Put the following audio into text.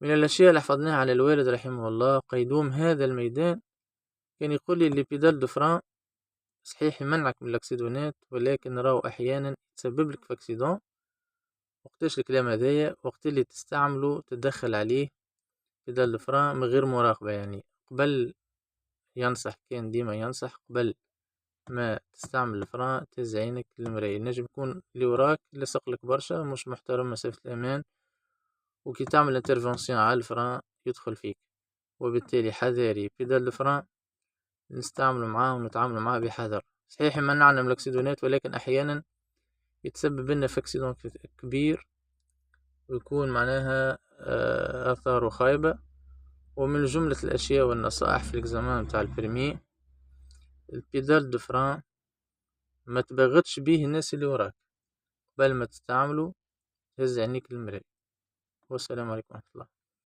من الأشياء اللي حفظناها على الوالد رحمه الله قيدوم هذا الميدان، كان يقول لي بيدال دو فران صحيح يمنعك من الأكسيدونات، ولكن راهو أحيانا يسبب لك في أكسيدون. وقتاش الكلام هذايا؟ وقت اللي تستعملو تدخل عليه بيدال دو فران من غير مراقبة، يعني قبل ينصح، كان ديما ينصح قبل ما تستعمل الفران تهز عينك للمراية، نجم يكون اللي وراك لصقلك برشا مش محترم مسافة الأمان، وكي تعمل انترفونسيون على الفران يدخل فيك. وبالتالي حذاري بيدال الفران نستعمل معاه ونتعامل معاه بحذر. صحيح يمنعنا من الأكسيدونات، ولكن أحيانا يتسبب لنا في أكسيدون كبير، ويكون معناها آثاره خايبة. ومن جملة الأشياء والنصائح في الإكزامان متاع البرمي، البيدال دو فران ما تبغتش بيه الناس اللي وراك قبل ما تستعمله، هز عينيك للمراية. والسلام عليكم ورحمة الله.